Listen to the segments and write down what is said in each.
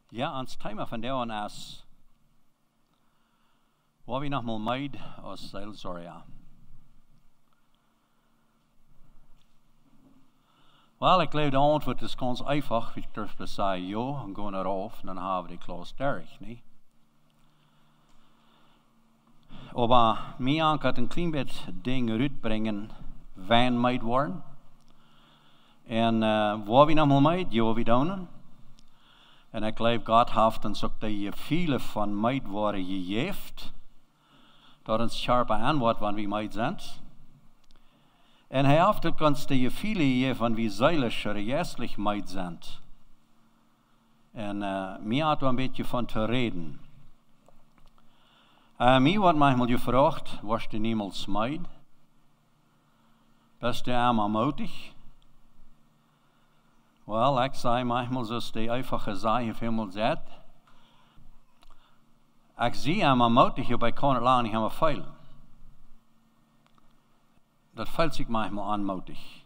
Ja, ans Thema von der an ist, wo wir nochmal müde als Seelsorger. Wel, ich glaube, die Antwort ist ganz einfach. Ich dürfte sagen, ja, und gehen darauf, und dann haben wir die Klaus durch, nicht? Aber mir hat ein klein bisschen Dinge rüberbringen, wenn müde worden. Und wo wir nochmal müde, ja, wir tun. Und ich glaube, Gott hat uns auch die viele von müde worden gegeben, dat uns scharpe Antwort, wann wir müde sind. Und er hat uns die viele gegeben, wann wir seelisch oder geistlich müde sind. Und mir hat ein bisschen von zu reden. Mir wird manchmal gefragt, warst du niemals müde? Bist du einmal mutig? Well, ich sage manchmal, so ist die einfache Sache, wie man sagt. Ich sehe einmal mutig, aber ich kann nicht lange nicht einmal feilen. Das fühlt sich manchmal anmutig.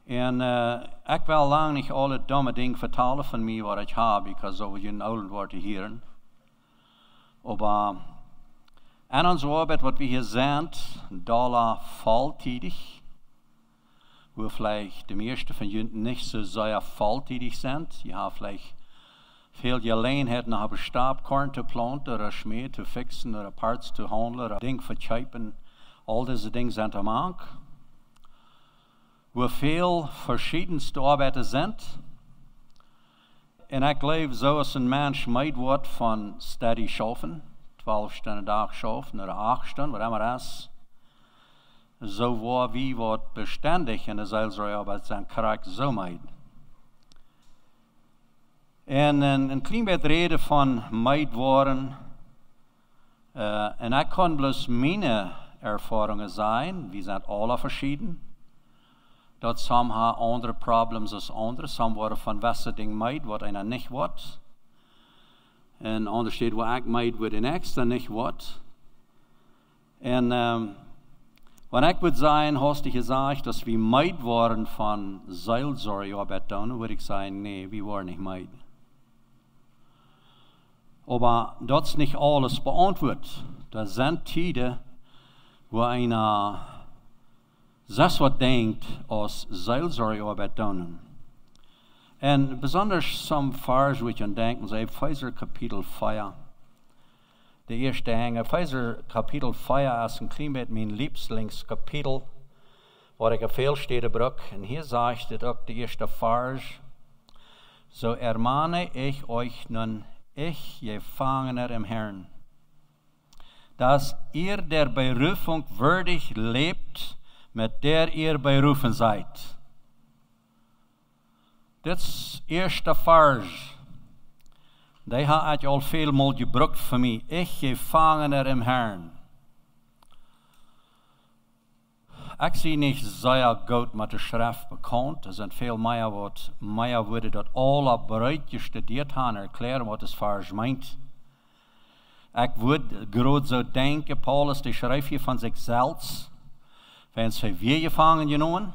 Und ich will lange nicht alle dumme Dinge vertellen von mir, was ich habe, because so in allen Worten hören. Aber an unserer Arbeit, was wir hier sind, da volltätig, wo vielleicht die meisten von Ihnen nicht so sehr volltätig sind. Sie haben vielleicht viel Gelegenheit, nach Stabkorn zu planten, oder Schmäh zu fixen, oder Parts zu handeln, oder Dinge zu schreiben. All diese Dinge sind am Anfang. Wo viel verschiedenste Arbeiten sind. Und ich glaube, so ist ein Mensch müde wird von steady schaffen, 12 Stunden Tag schaffen oder 8 Stunden, was immer das ist. So war wie wird beständig in der Seelsorgearbeit sein Charakter so müde. Und ein klein bisschen reden von müde worden. Und ich kann bloß meine Erfahrungen sein, wir sind alle verschieden. Dort some haben andere Probleme als andere. Some worden von gewissen Dingen müde, was einer nicht wird. Und anders steht, wo ich müde wird, der nächste nicht wird. Und wenn ich würde sagen, hast du gesagt, dass wir müde waren von Seelsorgearbeit, dann würde ich sagen, nee, wir waren nicht müde. Aber das ist nicht alles beantwortet. Da sind Zeiten, wo einer das was denkt, als Seelsorgearbeit tun. Und besonders some Vers, wo ich an denken, so Epheser Kapitel 4. Der erste Hänge, Epheser Kapitel 4 ist ein klein bisschen mein Lieblingskapitel, wo ich viel steht brück. Und hier sagt es auch der erste Vers, so ermahne ich euch nun, ich, Gefangener im Herrn, dass ihr der Berufung würdig lebt, mit der ihr berufen seid. Das ist der erste Vers. Die hat ich al veel mal gebruikt für mich. Ich, Gefangener im Herrn. Ich sehe nicht sehr gut mit der Schrift bekannt. Es sind viel mehr Worte, das alle bereits studiert haben, erklären, was das Vers meint. Ich würde gerade so denken, Paulus, die schreibt hier von sich selbst, wenn sie wir gefangen genommen.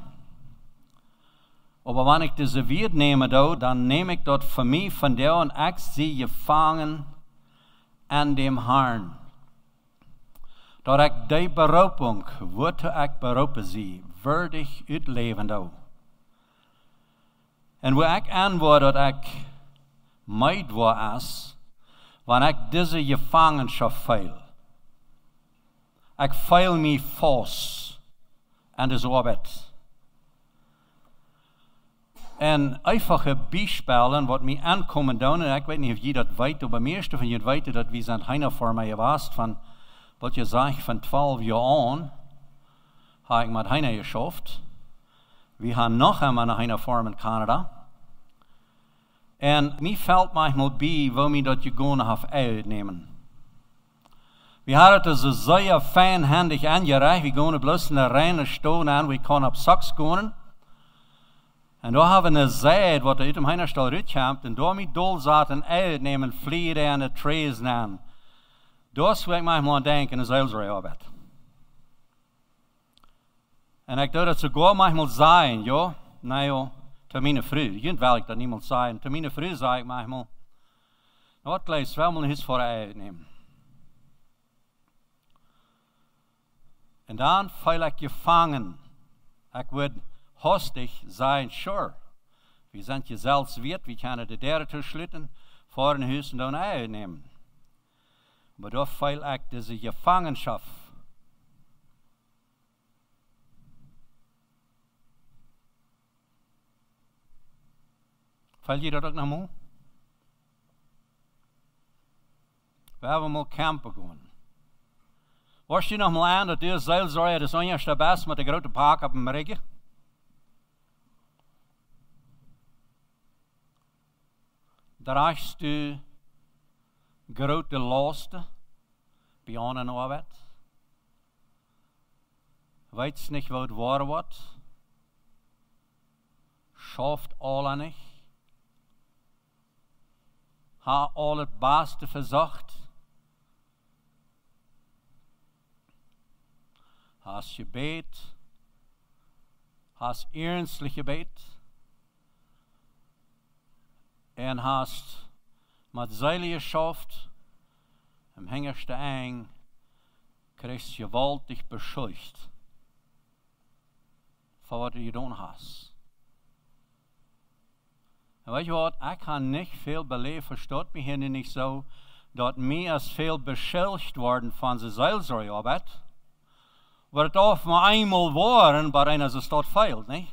Aber wenn ich diese Wort nehme, dann nehme ich dort für mich von der und ich sie gefangen an dem Herrn. Dort ich die Berufung, wozu ich berufen sie, würdig ausleben da. Und wo ich antworte, dass ich müde war, ist, wenn ich diese Gefangenschaft fehl. Ich fehl mich fast an dieser Arbeit. En einfache Beispiele, wat mij aankomen doen, en ik weet niet of je dat weet, maar meeste van jullie weten dat we zijn heiner voor mij geweest van, wat je zegt, van 12 jaar aan, heb ik met heiner geschafft. We hebben nog einmal een heiner vorm in Canada. En mij fällt manchmal bij, wo wir dat gewoon have uitnemen. We hadden het so sehr feinhändig angereicht, we gaan bloß in de reine Stoel aan, we kunnen op Sachs gaan. En daar hebben we een zaad wat uit dem Heinerstal uitkomt, en daar met dolzaten uitnemen, vliegen aan de trees aan. Daar zou ik manchmal aan denken in de Seelsorgearbeit. En ik doe dat sogar manchmal sein, ja, nou ja, Te meine Frau, jent wil ik dat niemand zeggen. Te meine Frau zeg ik manchmal, wat gleich zwemmel is voor uitnemen. En dan voel ik gevangen. Ik wil hastig zijn, sure. We zijn jezelf wert, we kunnen de deur toesluiten, voor een huis en dan uitnemen. Maar dan voel ik deze gevangenschap. Voel je dat ook nog mal? We hebben mal campen gaan. Was je nog mal aan dat de Seelsorger das eerste best met de grote park op dem Regen? Draagst du grote lasten bij een arbeid? Weet niet wat het waar wordt? Schafft alle niet? Ha al het beste verzocht? Has gebet? Has ernstlich gebet? En hast met zeilen geschafft? Im hengerste eng krijgst je gewaltig beschuldigd voor wat je gedaan hast. En weet je wat, ik kan niet veel beleven, verstaat mij hier niet zo, dat mij als veel beschuldigd worden van de Seelsorgearbeit, waar het of maar eenmaal waren, maar einer ze staat feilt, niet?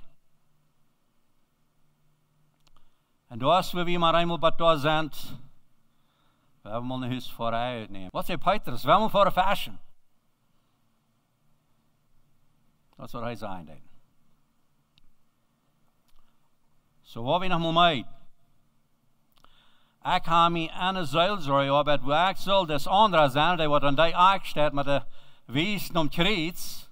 En als we maar eenmaal bij daar zijn, we hebben mal een huis voor uitnemen. Wat zei Petrus? We hebben voor een fashion. Dat is wat hij zei. So wat we nog maar mee. Ik ga me aan de Seelsorgearbeit, waar ik zal des andere zijn, die wat aan die aanstaat met de wezen om kruis.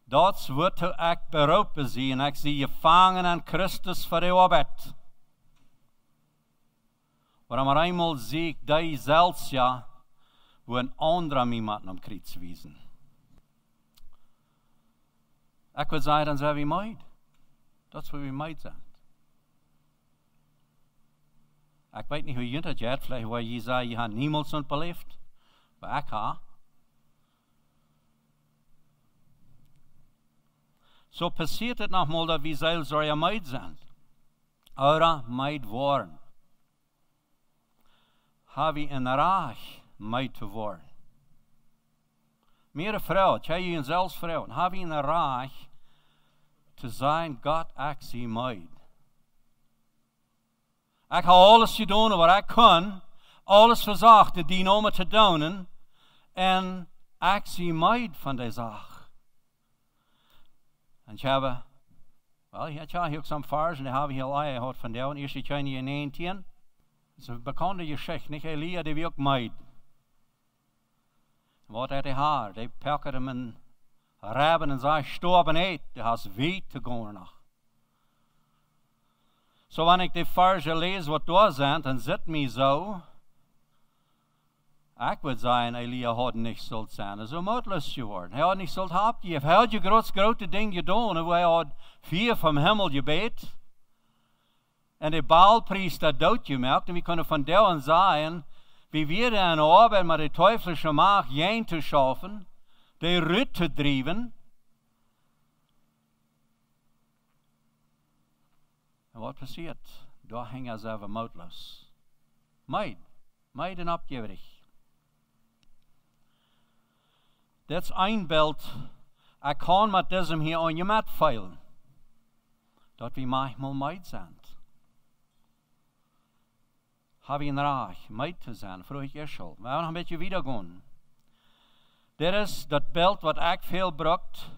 Dat wordt ik beroepen zien. Ik zie gevangen aan Christus voor de arbeid. Maar maar eenmaal zie ik die zelfs ja, wo een andere iemand om kruis wezen. Ik wil zeggen, dan zijn we meid. Dat is wat we meid zijn. Ik weet niet hoe je dat hebt, vielleicht waar je zei, je hebt niemand zo'n beleefd. Maar ik heb. Zo passiert het nogmaals dat we Seelsorger meid zijn. Oder meid worden. Hebben we een recht meid te worden. Meer vrouw, jij je zelfs vrouw, hebben we een recht te zijn, God, ik zie meid. Ik heb alles gedaan wat ik kon, alles verzocht de dienamen te doen, en ik zie meid van deze zaak. En ik heb, ik heb ook zo'n vers, en die heb ik heel eigen gehad van jou, eerst die China in 19. Dat is een bekende geschichte, niet? Elia, die ook meid. Wat had hij haar? Die pakken hem in Reben en zei, storben eet, die has weh te gaan nog. So wanneer ik die verse lees wat daar zijn, dan zit mij zo. Ik wil zeggen, Elia had niet zult zijn. Hij is zo moedloos geworden. Hij had niet zult opgegeven. Hij had je grote ding gedaan, en hij had 4 vom Himmel gebet. En de Baalpriester dood gemaakt, en we kunnen van daar zeggen, wie wir in Arbeit met de teuflische macht heen te schaffen, die Rüt te drijven. En wat passiert? Daar hingen ze even moedloos. Meid en opgeverig. Dat is een beeld. Ik kan met diesem hier aan je mat veilen. Dat we manchmal meid zijn. Heb je een recht, meid te zijn, vroeg ik eerst al. We gaan nog een beetje wieder gaan. Dit is dat beeld wat ik veel gebruikt,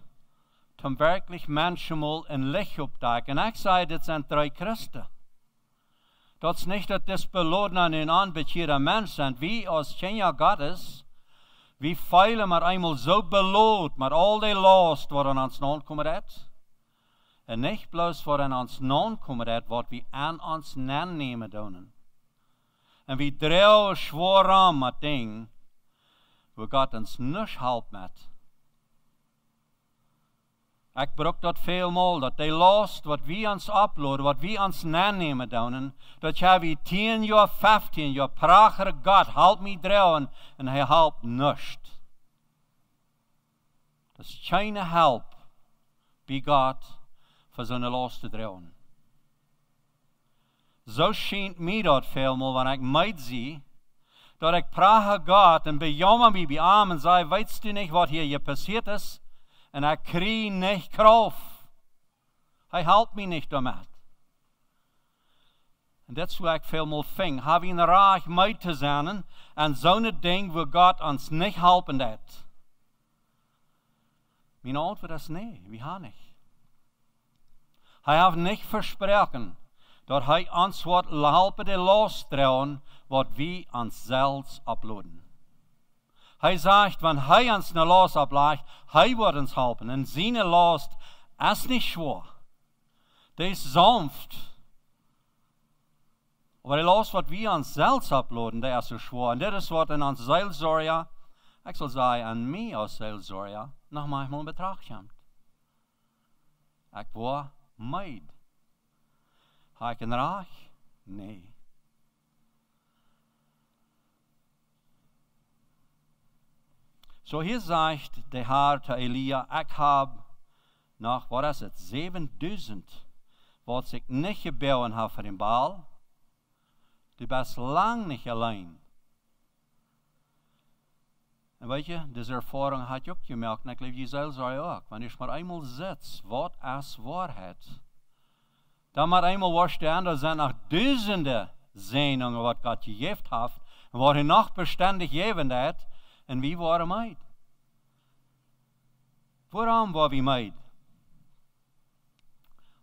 om werkelijk manchmal een licht op te kijken. En ik zei, dit zijn 3 Christen. Dat is niet dat dit beloden aan een aanbidjere mens zijn. Wie als Kinder Gottes, wie feilen maar eenmaal zo beloond met al die last wat aan ons naankomen heeft. En niet bloos wat aan ons naankomen heeft, wat we aan ons nemen doen. En we draaien zwaar aan met dingen, waar God ons niet helpt met. Ik bruk dat veel mal, dat die last wat we ons uploaden, wat we ons nemen doen, dat jij wie 10 jaar, 15 jaar prager God, help me drauen, en hij helpt nicht. Dat is geen help bij God voor zo'n last te drauen. Zo schijnt mij dat veelmaal, wanneer ik meid zie, dat ik prager God en bejammer mij bij arm en zei, weißt du niet wat hier passiert is? En ik krijg niet kracht. Hij helpt mij niet damit. En dat is hoe ik veelmaal ving. Heb een raag mee te zijn en zo'n ding waar God ons niet helpen dat. Mijn antwoord is nee, we gaan niet. Hij heeft niet versproken dat hij ons wat helpen de last dragen wat we ons zelfs uploaden. Hij zegt, wanneer hij ons een last oplegt, hij wordt ons helpen. En zijn last is niet zwaar. Die is sanft. Maar de last wat we ons zelfs uploaden, die is zo zwaar. En dit is wat in ons Seelsorger, ik zal zeggen, aan mij als Seelsorger, nog manchmal in betracht komt. Ik word meid. Ga ik een raag? Nee. So hier zegt de Heer te Elia, ik heb nog, wat is het, 7000, wat ik niet gebouwd heb voor een Baal. Du bent lang niet alleen. En weet je, deze ervaring had je ook gemerkt, en ik leef je zelfs ook. Wanneer je maar eenmaal zit, wat is waarheid? Dan maar eenmaal was de ander zijn nog duizenden zenuwen wat God gegeven heeft, en wat hij nog bestendig gegeven heeft, en wie waren meid? Waarom waren we meid?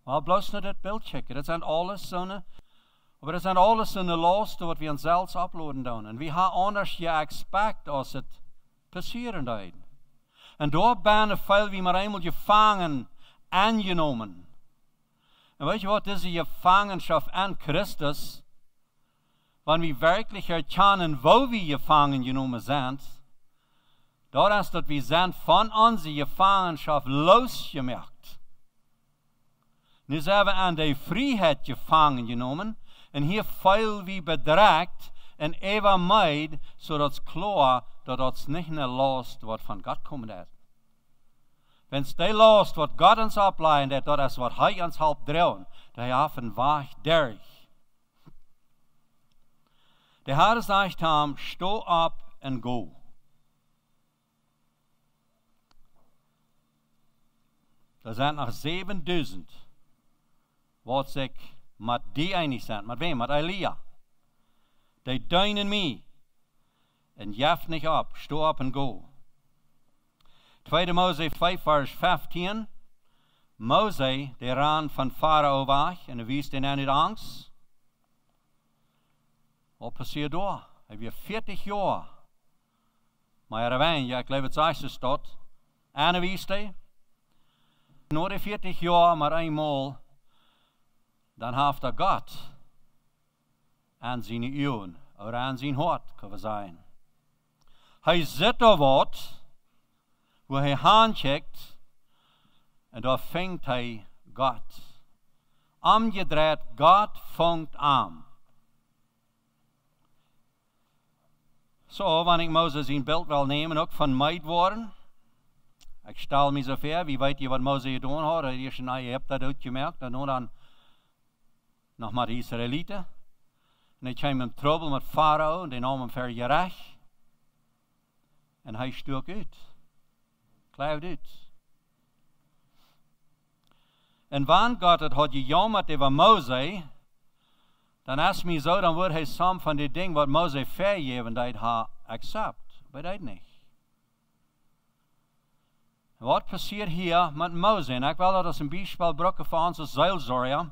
Wel, bloos naar dit beeld checken. Dat zijn alles zo'n, maar dat zijn alles zo'n lasten wat we ons zelfs uploaden doen. En we hebben anders geëxpect als het passeren deed. En daar ben veel wie maar eenmaal gevangen aangenomen. En weet je wat, deze gevangenschap aan Christus, wanneer we werkelijk herkennen waar we gevangen genomen zijn, dat is dat we zijn van onze gevangenschap losgemaakt. Nu zijn we aan de vrijheid gevangen genomen en hier veel we bedreigd en even meid, zodat het klaar dat het niet een last wat van God komt. Wenn es die last wat God ons opleidt, dat is wat hij ons helpt dragen, dat hij af en weg derg. De Heer zegt hem, sto op en go. Er zijn nog 7000, wat zich met die einig zijn. Met wem? Met Elia. Die duinen mij. En jeft niet op. Sto op en go. 2 Mose 5 vers 15. Mose, die ran van Farao weg. En hij wies in uit angst. Wat passiert daar? Hij heeft 40 jaar. Maar er ja, ik leef het 6 stad. En hij wies hij. Na de 40 jaar maar eenmaal, dan heeft hij God aan zijn ogen, of aan zijn hart, kan we zeggen. Hij zit er wat, waar hij aankijkt, en daar vangt hij God. Omgedraaid, God vangt aan. Zo, wanneer ik Mozes zijn beeld wil nemen, ook van meid worden. Ik stel me zo ver, wie weet je wat Mozes gedaan had? Hij heeft dat uitgemerkt, en dan nog maar de Israëlieten. En hij kwam in trouble met Farao, en die nam hem vergerecht. En hij stuk uit. Kluift uit. En wanneer God het had gejammerd over Mozes, dan is me zo, dan wordt hij samen van die dingen wat Mozes vergeven, dat hij accept. Maar dat niet. Wat passiert hier met Mozes? En ik wil dat als een bijspel gebruiken voor onze Seelsorger.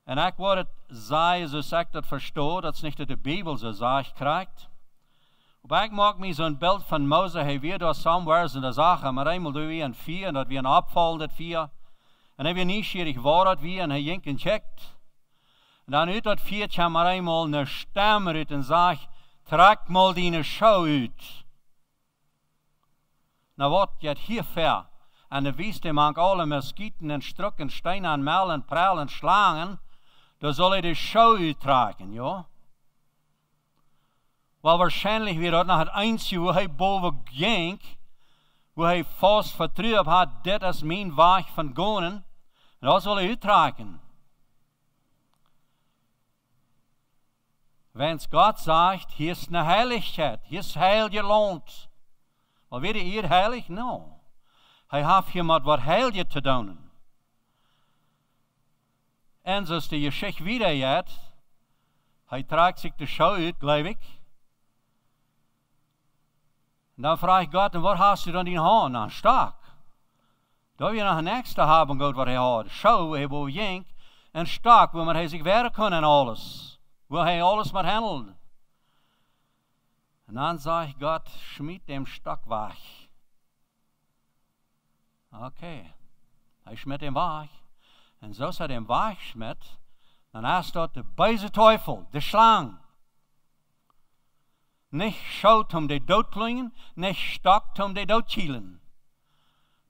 En ik wil het zeggen, zoals ik dat verstoor, dat is niet dat de Bijbel zo zegt krijgt. Maar ik maak me zo'n beeld van Mozes, hij weer door somewhere in de zaken, maar eenmaal doen we een 4, en dat we een opval dat 4. En hij weer nieuwsgierig waar dat we, en hij jinkt checkt. En dan uit dat 4 kwam maar eenmaal een stem uit en zegt, trek mal die show uit. Nou wat, je het hier ver. En de wies die mank alle muskieten en strukken, steinen en mellen, prellen, slangen, dan zal hij de show uittragen, ja. Wel, waarschijnlijk weer dat nog het eindje waar hij boven ging, waar hij vast vertrouwd had, dit is mijn weg van gonen, en dat zal hij uittragen. Wens Gott sagt, hier ist eine Heiligkeit, hier ist heil gelohnt. Wel, weet je hier heilig? No. Hij heeft hier met wat heilig te doen. En zoals de Geschichte wieder jetzt, hij tragt zich de show uit, geloof ik. En dan vraag ik God, en wat hast du dan in hand? Nou, stark. Da wil je nog een extra hebben, God, wat hij had. Show, hij wil jenk, en stark, waar hij zich werken kan en alles. Waar hij alles met handelt. En dan zegt God, schmied dem stok weg. Okay. Hij schmidt hem weg. En zoals hij hem wegschmidt, dan is dat de böse Teufel, de slang. Nicht schaut de doodklingen, nicht stockt de doodkielen.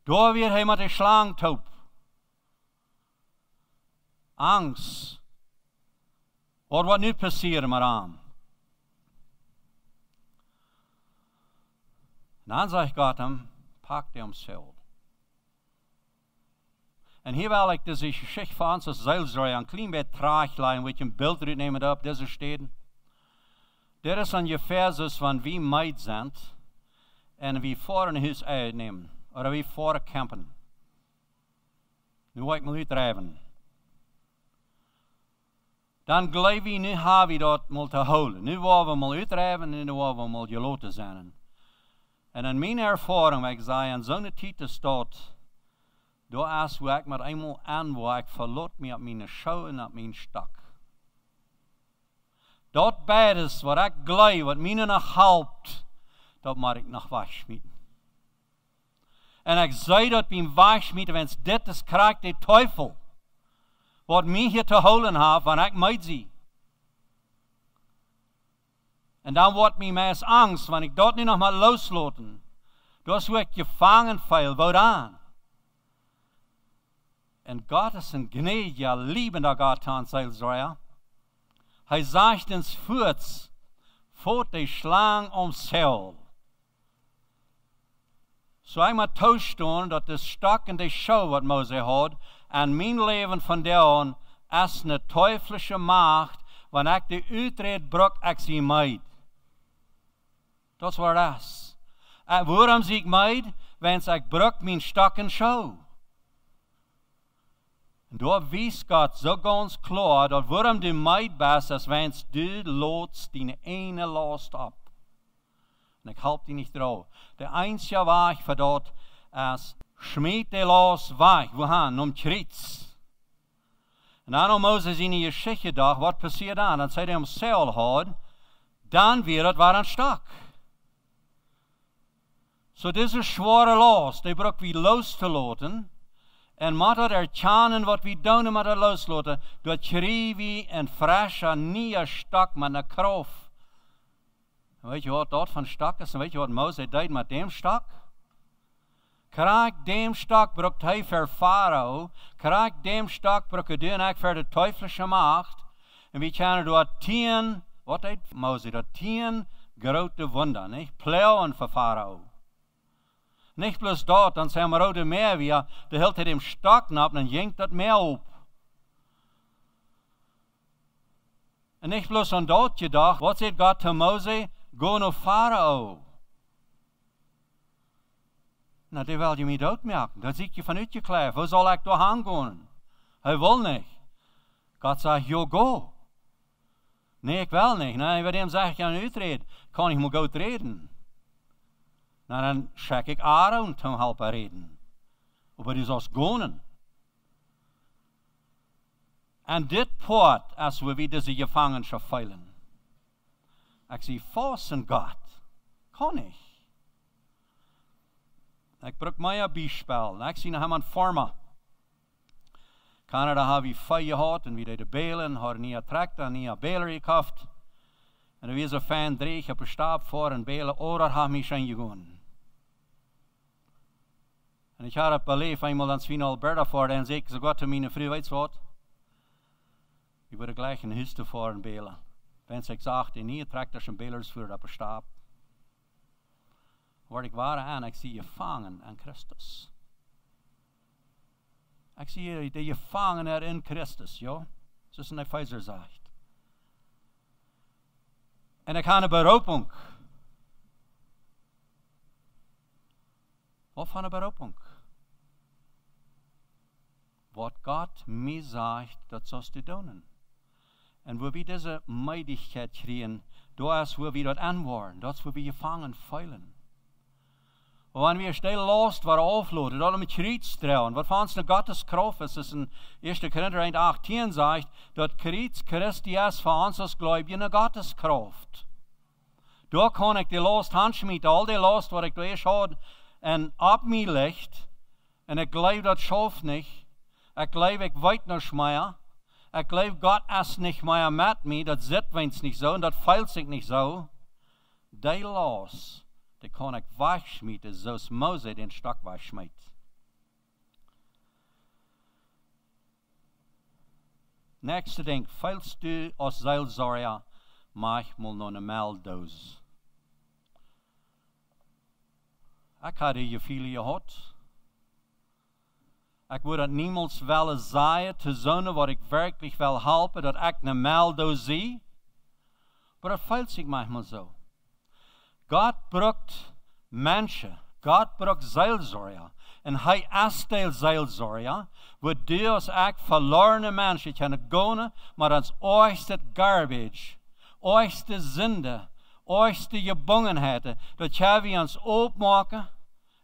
Daar weer hij met de slang top. Angst. Wat nu passeren met hem? Dan zegt God hem, pak hem zelf. En hier wil ik deze geschichte van ons als Seelsorger een klein beetje terugleggen, weet je een beeld uitnemen op deze steden. Dit is ongeveer zoals van wie meid zijn en wie voor een huis uitnemen, of wie voor campen. Nu wil ik me uitdrijven. Dan geloof ik, nu hebben we dat mal te houden. Nu willen we mal uitdrijven en nu willen we mal geloten zijn. En in mijn ervaring, wat ik zei, in zo'n tijd is dat, daar is waar ik met eenmaal aan, waar ik verloot me op mijn schouw en op mijn stok. Dat beides, wat ik geloof, wat mij nog helpt, dat moet ik nog wegsmieten. En ik zei dat mijn wegsmieten, wens dit is krijgt de Teufel. Wat mij hier te houden heeft, want ik meid zie. En dan wordt mij meest angst, want ik dat nu nog maar loslaten. Dat word ik gevangen veel, wat aan. En God is een gnädiger, liebender Gott aan Seelsorger. Hij zegt ons voort, voort de slang omzelf. Zo ik moet toestaan dat de stok en de show wat Mose had, en mijn leven van daar is een teuflische macht, wanneer ik de uitreed brok, ik zie meid. Dat is wat het is. Waarom zie ik meid? Wens ik brok mijn stok en show. En daar wijst God zo ganz klaar, dat waarom du meid bent, als wens du loodst die ene last op. En ik help die niet trouw. De einzige weg voor dat is, schmied de last weg, wohin, om Kriets. En dan Moses in die Geschichte dacht, wat passiert dan? Dan zei hij hem zelf had, dan weer het waar een stok. So deze zware last, die brok wie los te laten, en moet het erkennen wat we doen met het loslaten, dat krijgen we een frisse, nieuwe stok met een kracht. En weet je wat dat van stok is? En weet je wat Moses deed met dem stok? Krijg dem stok brukt hij voor Farao, krijg dem stok brukt hij doen voor de teuflische macht. En we kennen door 10, wat deed Moses? Dat 10 grote wunder, niet? Pleuwen voor Farao. Niet bloß dat, dan zijn we rode meer weer, de hield hij dem stok op en jenkt dat meer op. En niet bloß aan dat gedacht, wat zegt God te Moses? Go naar Farao. Nou, die wil je mij doodmerken. Dat zie ik je vanuit je klaar. Hoe zal ik doorheen gaan? Hij wil niet. God zegt, yo, go. Nee, ik wil niet. Nee, bij hem zeg ik aan uitreden. Kan ik maar goed reden? Nou, dan check ik Aaron te helpen reden. Maar die zal gaan. En dit poort, als we weer deze gevangenschap veilen. Ik zie vast in God. Kan ik. Ik bruk mij een bijspel. Ik zie nog iemand voor me. Canada heb ik 5 gehad en wie de belen, had niet een tractor, niet een beler gekocht. En er was een fan 3 op een stap voor en belen, orer had mij zijn gegaan. En ik had het beleefd eenmaal dan Svien Alberta voor en zei ik sogar te mijn vrouw, weet je wat? Ik word gleich een huis te voor belen. Wenn ik zag, die nieuwe tractors en belers voor dat bestaat. Word ik waar aan, ik zie je vangen aan Christus. Ik zie je die je vangen er in Christus, joh. Zoals een Epheser zegt. En ik heb een beroeping. Wat van een beroeping? Wat God mij zegt, dat zal je doen. En wo wir diese Möglichkeit kriegen, da ist, wo wir dort anwaren, dat is wo wir gefangen feilen. Und wenn wir still lost waren aufladen, dann mit Kreuz trauen, was von uns eine Gotteskraft ist, das in 1. Korinther 1,18 sagt, dass Kreuz Christi ist für uns als Gläubige eine Gotteskraft. Da kann ich die Last handschmieden, all die Last, was ich da erst habe, und ab mir legt, und ich glaube, das schafft nicht, ich glaube, ich weiß nicht mehr, ich glaube, Gott ist nicht mehr mit mir, das sieht wenn's nicht so, und das feilt sich nicht so, die Last, die kann ich wegschmieden, so als Mose den Stock wegschmied. Nächste Ding, falls du als Seelsorger manchmal noch eine Meldose. Ich hatte je viele gehad. Ich würde niemals willen sagen, te zonen wat ik wirklich will helpen, dat ik eine Meldose zie. Aber das fällt sich manchmal so. Gott braucht Menschen, Gott braucht Seelsorger. Und er ist der Seelsorger, wo du als ich verlorene Menschen können gehen, maar als oorste garbage, oorste Sünde, oorste Gebungenheiten, dat gaan we ons opmaken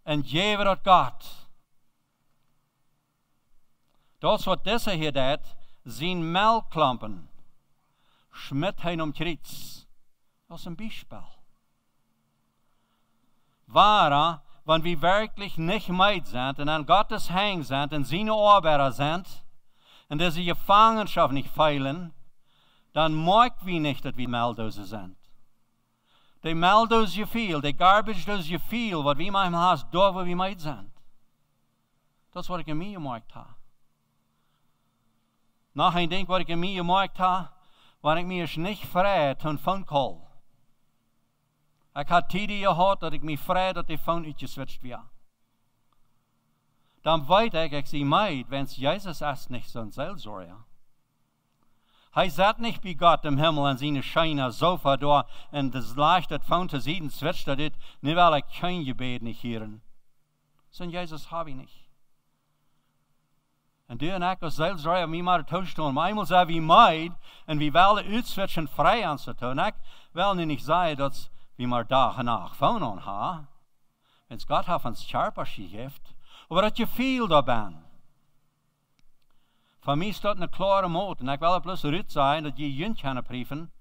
en geven dat Gott. Dat is wat deze hier deed, zijn melkklampen, schmidt hij om Kreuz. Dat is een Beispiel. Wahrer, wenn wir wirklich nicht meid sind und an Gottes Hang sind und seine Arbeiter sind und diese Gefangenschaft nicht feilen, dann mag wir nicht, dass wir Meldose sind. Die Meldose viel, die Garbage-Dose viel, was wir manchmal haben, da wo wir meid sind. Das ist, was ich in mir gemerkt habe. Nachher denke ich, was ich in mir gemerkt habe, wenn ich mich nicht frei von Phone Call. Ich hatte Tide gehad dat ik me vrij dat die phone uitgeswitcht werd. Dan weet ik zie mij, wens Jezus is niet zo'n Seelsorger. Hij zit niet bij Gott im Himmel en zijn schijne Sofa door en das Licht dat phone te zien switcht dat dit, nu wil ik geen gebed niet hieren. Zo'n Jezus heb ik niet. En du en ik als Seelsorger, mij maar toestaan, maar eenmaal zijn we meid en we willen uitswitchen vrij aan te doen. Ik wil nu niet zeggen dat wie maar dag en nacht van on ha. Wens Gott hat uns Scherpers gegeven, aber dat je veel daar bent. Voor mij staat een klare moot, en ik wil het bloos eruit zijn dat je junt kunnen brieven.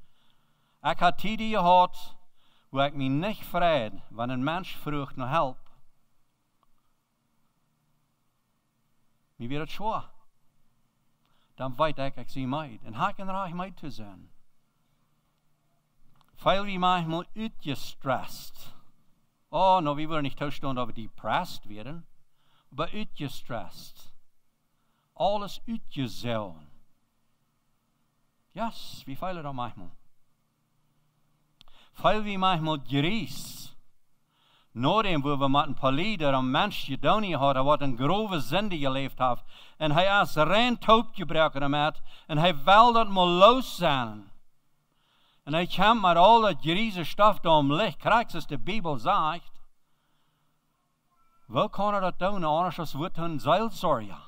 Ik had tijden gehad, waar ik me niet vrede, wanneer een mens vroeg naar hulp. Mij weer het schwaar. Dan weet ik zie mij, en hij kan er mij te zijn. Veel wie manchmal uitgestresst. Oh, no, wir wollen nicht toestanden, dat we depressed werden, aber uitgestresst. Alles uitgezogen. Yes, wie feilen dat manchmal. Veel wie manchmal gries. Nadem, wo wir mit ein paar Lieder am Mensch gedaan hadden, wat een grove Sünde geleefd heeft, en hij is rein taub gebruikt damit, en hij wil dat mal los zijn. En hij komt met al dat grieze stof daar om licht, krijgt zoals de Bijbel zegt. Wel kan dat doen, anders als wordt een Seelsorger.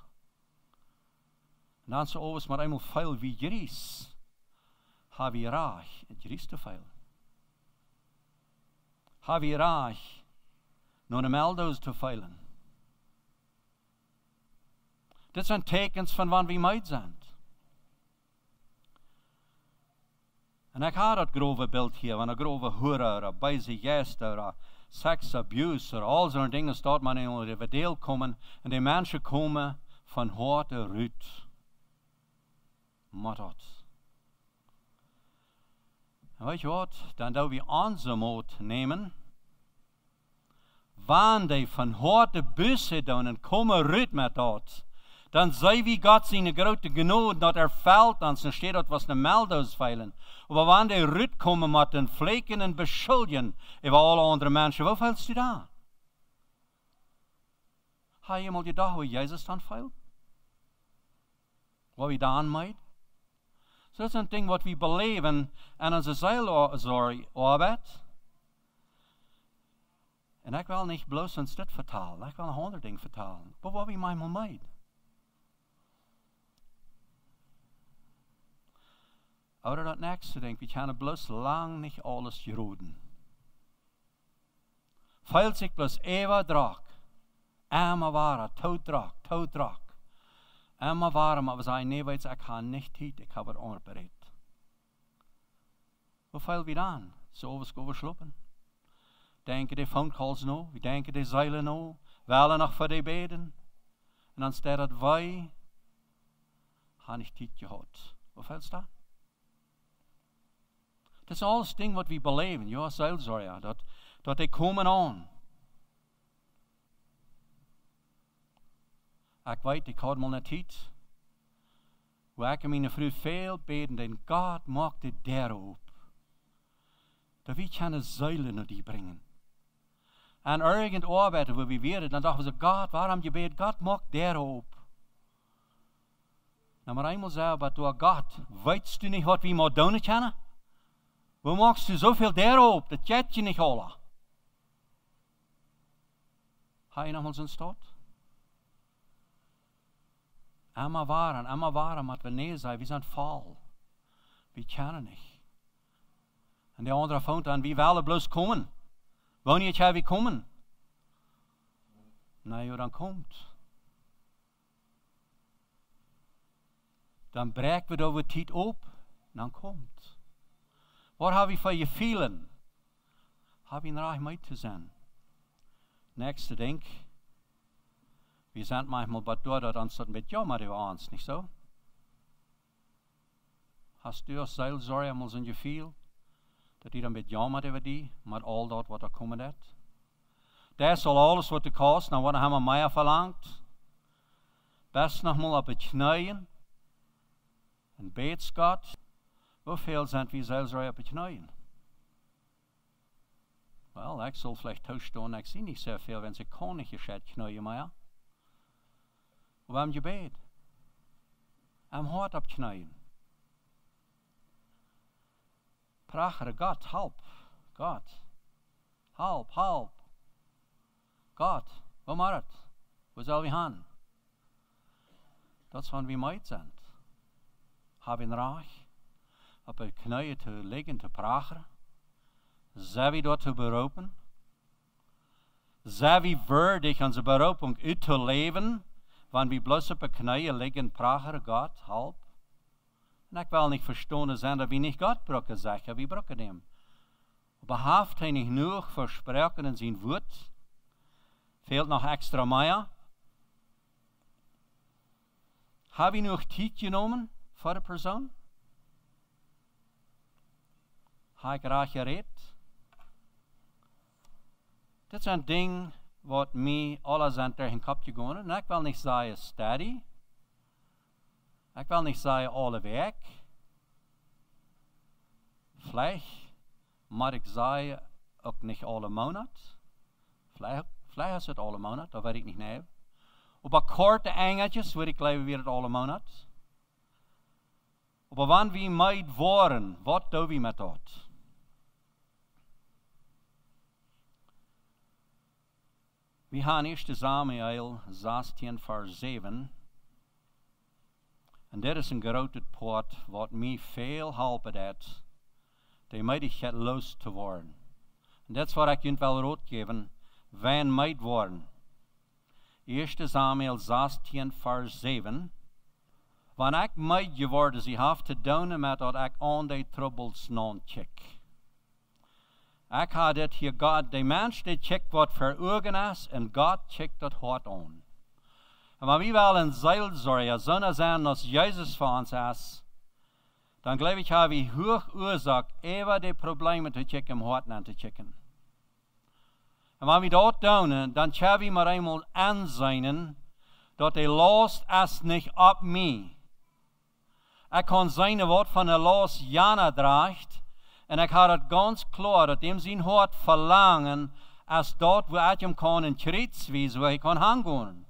En dan zo alles maar eenmaal veel wie gries. Heb je reich, het gries te veel. Heb je reich, nog een meldoos te veilen. Dit zijn tekens van wanneer we meid zijn. En ik had dat grove beeld hier, van een grove hoerer, een bijze gester, een seksabuse, al zo'n dingen staat man in de verdeel komen, en die mensen komen van harte uit. Maar dat. En weet je wat, dan dat we onze moed nemen, wanneer die van harte busse doen en komen uit met dat, dan zei wie God zijn grote genade dat veld aan zijn steed dat was een meldersveilen. Maar wanneer die uit komen met een vleken en beschuldigen over alle andere mensen, wat veilst du daar? Heb je mal gedacht hoe Jezus dan veil? Wat we dan meid? So dat is een ding wat we beleven en onze Seelsorgearbeit. En ik wil niet bloos ons dit vertalen, ik wil een ander ding vertalen. Maar wat we manchmal meid? Over dat nächste denk, we kunnen bloos lang niet alles geroden. Veil zich bloos eeuwig drak. Emma waren, tot drak. Emma waren, maar we zeiden, nee, weet je, ik ga niet heen, ik heb het onderbereid. Hoe veel we dan? Zo was overslopen. Denken die phone calls nou, we denken die zeilen nou, wel nog voor die beden. En dan staat dat wij, gaan niet tijd gehad. Hoe veel staat? Dat is alles ding wat we beleven, ja, Seelsorger, dat die komen aan. Ik weet, ik had mal een tijd, waar ik mijn vrouw veel beden, en God maakt de deur op. Dat we kunnen zeilen naar die brengen. En ergens arbeiden waar we weer, dan dachten we, God, waarom je bed? God maakt deur op. Nou, maar eenmaal zei ik, door God, weet je niet wat we maar doen kunnen? Hoe maakst du zoveel deur op? Dat jet je niet alle. Ga je nog eens in staat? Emma waren, maar we nee zijn, we zijn faal. We kennen niet. En de andere vond aan, wie willen bloos komen? Wanneer jij wie komen? Nee, dan komt. Dan breken we over tijd op, dan komt. Wat heb je voor je vielen? Heb je een mee te zijn? Nächste denk. Wir sind manchmal bei dort uns mit Jammer über uns, nicht so? Hast du als Seelsorger mal so ein Gefühl, dass die dann mit Jammer über die, mit all das, was da kommen wird? Das soll alles, was du kannst, dann haben wir mehr verlangt. Best noch mal auf die Knien. Und bet's Gott. Wie viel sind wir Seelsorger auf die Knien? Well, ich soll vielleicht tauschen, ich sehe nicht sehr viel, wenn sie kann nicht gescheit Knien mehr. We hebben gebed. Am hart abknijden. Prachtige God, help. God. Help. God, wat maar het? Waar zal we gaan? Dat is wat we meid zijn. Hebben recht op de knieën te liggen, te prachen. Zijn we dat te beroepen? Zijn we waardig onze beroeping uit te leven? Wanneer we bloos op de knieën liggen, praten, God, help. En ik wil niet verstaan zijn dat we niet God brokken zeggen, we brokken hem. Maar heeft hij niet genoeg versproken in zijn woord? Fehlt nog extra meer? Heb je nog tijd genomen voor de persoon? Heb ik graag gereed? Dit zijn dingen wat mij alles aan tegen kop gegaan. En ik wil niet zeggen steady. Ik wil niet zeggen alle week. Vielleicht, maar ik zeg ook niet alle maand. Vielleicht is het alle maand, dat weet ik niet nee. Op een korte engeltjes wil ik leven weer het alle maand. Op wanneer we meid worden, wat doen we met dat? We gaan 1 Samuel 16 vers 7. En dit is een grote poort wat mij veel helpen heeft. Die meid los te worden. En dat is wat ik jullie wil raadgeven. Wij meid worden. 1 Samuel 16 vers 7. Wanneer ik meid geworden, ze heeft te doen met dat ik aan die troubles non check. Ik had dit hier, God, de mens die checkt wat voor ogen is, en God checkt dat hart aan. En wanneer we wel een Seelsorger zouden zijn als Jezus voor ons is, dan geloof ik, hebben we hoog oorzaak, even die problemen te checken, im hart aan te checken. En wenn wir dort doen, dann können wir mal einmal ansehen, dass die Last ist nicht ab mir. Ich kann sein Wort von der Last Jana draagt, und ich habe das ganz klar, dass dem sein Hort verlangen, als dort, wo ich ihm kann, in Schrittsweise, wo ich kann hingehen.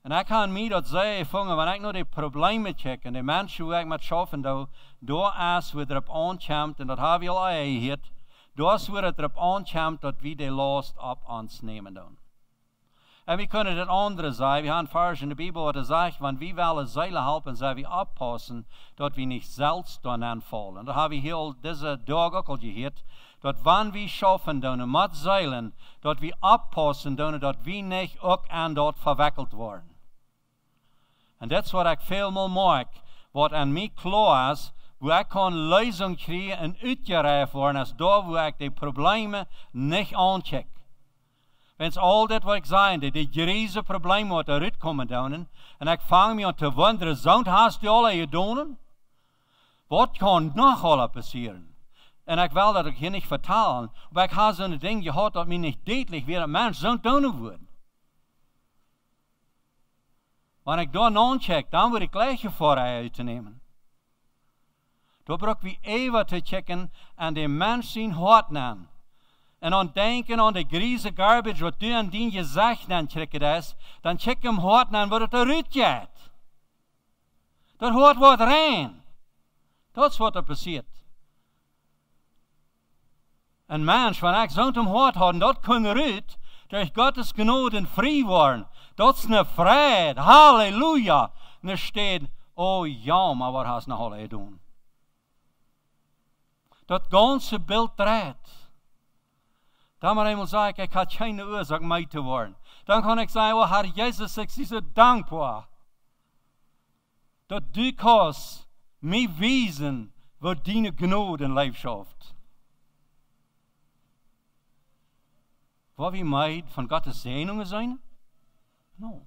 Und ich kann mir das sagen, wenn ich nur die Probleme checke, die Menschen, wo ich mit schaffen, da ist, wo er ankommt, und das habe ich alle gehört, da ist, wo er ankommt, dass wir die Last ab uns nehmen. Und wir können das andere sagen, wir haben Vers in der Bibel, wo er sagt, wenn wir wollen Seele helfen, sollen wir aufpassen, dass wir nicht selbst dann anfallen. Da habe ich hier diese Tag auch gehört, dass wenn wir schaffen, dann mit Seilen, dass wir aufpassen, dass wir nicht auch an dort verwickelt werden. Und das ist, was ich vielmal mag, was an mir klar ist, wo ich kann Lösung kriegen und uitgereift werden, als da, wo ich die Probleme nicht ancheck. Wenn es all das, was ich sage, die große Probleme, die da kommen, und ich fange mich an zu wundern, so hast du alle getan? Was kann noch alle passieren? Und ich will das hier nicht vertalen, aber ich habe so ein Ding gehört, das mir nicht deutlich wie ein Mensch so tun würde. Wenn ich da ancheck, dann würde ich gleich Vorreiter zu nehmen. Da brauchen wir even zu checken an den Menschen Hort an. Und dann denken an die griese Garbage, was du an den gesagt hast, dann check im Hort an, wo das da rausgeht. Das Hort wird rein. Das ist, was da passiert. Ein Mensch, wenn ich so ein Hort habe, das kann raus, durch Gottes Gnade frei werden. Das ist eine Freude. Halleluja. Und es steht, oh ja, aber was hast du noch alle getan? Das ganze Bild dreht. Dann muss ich einmal sagen, ich habe keine Ursache, mehr zu werden. Dann kann ich sagen, oh Herr Jesus, ich bin so dankbar, dass du kannst mir wiesen, was deine Gnade in Leben schafft. Wollen wir meid von Gottes Segnungen sein? No.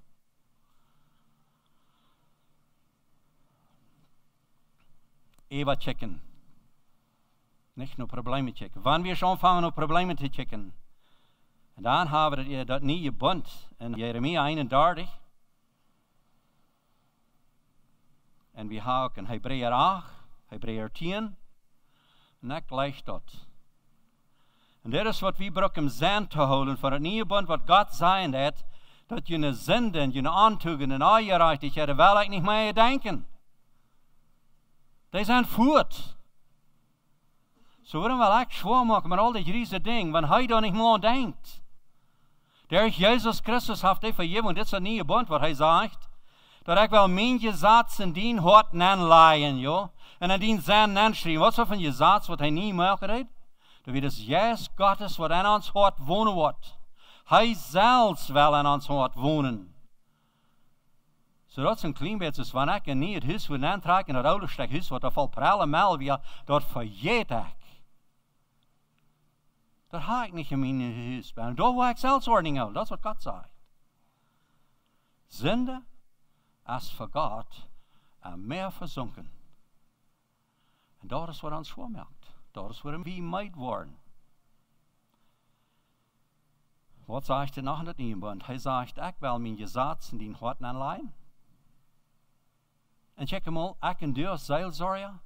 Eva checken. Nicht nur Probleme checken. Wann wir schon anfangen, nur Probleme zu checken, und dann haben wir das nie gebunden in Jeremia 31. Und wir haben in Hebräer 8, Hebräer 10, und das gleich dort. Und das ist, was wir brauchen, Sinn zu holen, für das neue Bund, was Gott sein hat, dass je eine Sünde, je eine Antugend, eine Ungerechtigkeit, da will ich nicht mehr denken. Die sind fort. So warum will ich schwör machen mit all die riesen Dinge, wenn er da nicht mehr denkt? Der Jesus Christus hat die vergeben, und das ist ein neuer Bund, was er sagt, dass ich will mein Gesetz in den Horten anleihen, ja, und in den Sinn anschreiben. Was ist für ein Gesetz, was er nie machen hat? Da wird es Jesus Gottes, was in uns Hort wohnen wird. Er selbst will in uns Hort wohnen. So dat is een klein beetje, dus wanneer ik in het huis wil aantrekken, dat oude stuk huis, wat er valt prallen mel weer, dat vergeet ik. Dat ga ik niet in mijn huis bij. En daar wil ik zelfsordning houden, dat is wat God zegt. Zinde is voor God en meer verzonken. En dat is wat ons voormerkt. Dat is waarom we meid worden. Wat zegt hij nog in het Nieuwbund? Hij zegt, ik wil mijn gesetz in die Horten aanleihen. En check hem al, ik en du als Seelsorger.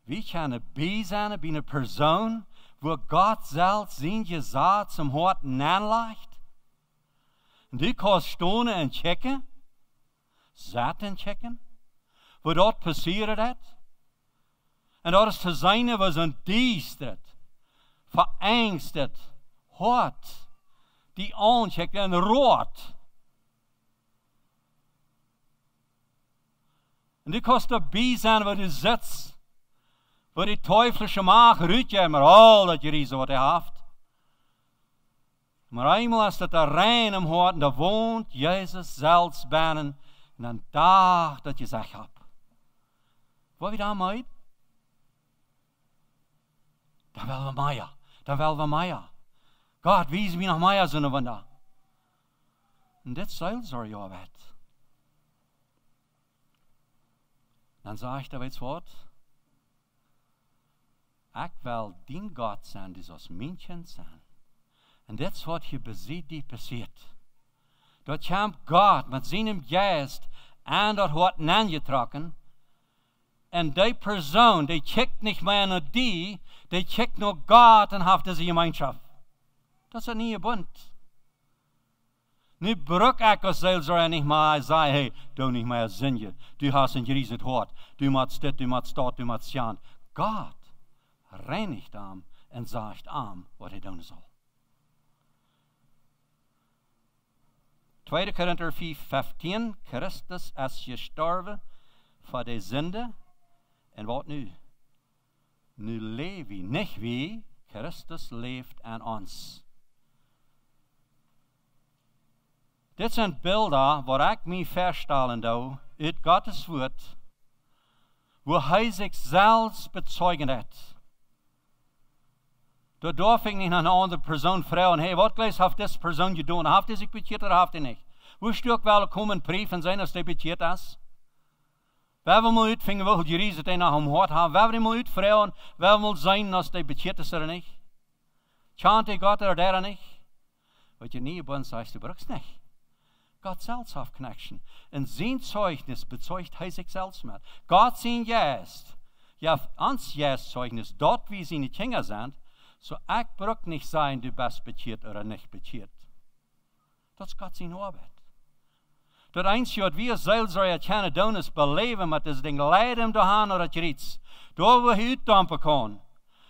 Wie kunnen bij zijn bij een persoon waar God zelf zijn gesetz im Horten aanlegt? En du kannst stonen en checken, zaten checken, wat dat passiert het. En dat is te zijn was een diestert, verängstet, hart, die aancheckt en rood. En du kannst dabei sein, wo du sitzt, wo die teuflische Macht rührt ja immer all das Geriese, was haft. Maar einmal ist das der rein im Hort, und da wohnt Jesus selbst binnen, und dann dacht, dass ich gesagt habe. Wo wir da meid? Da will wir Meier, da will wir Meier. Gott, wies mir nach Meier so eine Wunder. Und das Seelsorge ja wird. Dann sage ich da jetzt Wort. Ik wil die God zijn die zoals mensen zijn. En dat is wat je beziet die passiert. Dat komt God met zijn geest aan dat hart aangetrokken. En die persoon, die kijkt niet meer naar die kijkt naar God en heeft deze gemeenschap. Dat is een nieuwe bund. Nu bruk ik als Seelsorger niet meer zeggen, hey, doe niet meer zingen. Du hast een geriezet hart. Du moet dit, du moet staan, du moet staan. God reinigt hem en zegt hem wat hij doen zal. 2 Korinther 4:15. Christus is gestorven voor de zonde. En wat nu? Nu leven we, niet wie. Christus leeft aan ons. Dit zijn beelden waar ik me verstellen doe uit Gottes woord, waar hij zich zelfs bezeugen heeft. Da darf ik niet naar een andere persoon vragen, hey, wat gleich heeft deze persoon gedaan? Heeft hij zich bekeerd of heeft hij niet? Hoe stuk wel komen brief en zijn als hij bekeerd is? We hebben mal uitvingen, welke gerezen hij naar hem hart heeft. We hebben mal uitvragen, we hebben mal zijn als hij bekeerd is er niet. Chant hij God er daar niet? Wat je niet bent, sagst du brauchst nicht. Gott selbst hat Connection. In sein Zeugnis bezeugt hij sich selbst mit. Gott sein Geist. Ja, ans Geist Zeugnis, dort wie seine Kinder sind, so ich brauch nicht sein, du bist bekeert oder nicht bekeert. Das ist Gott sein Arbeit. Das Einzige, was wir Seelsorger können tun, ist beleven mit das Ding, leiden dahin oder Krieg. Da, wo er uitdampen kann.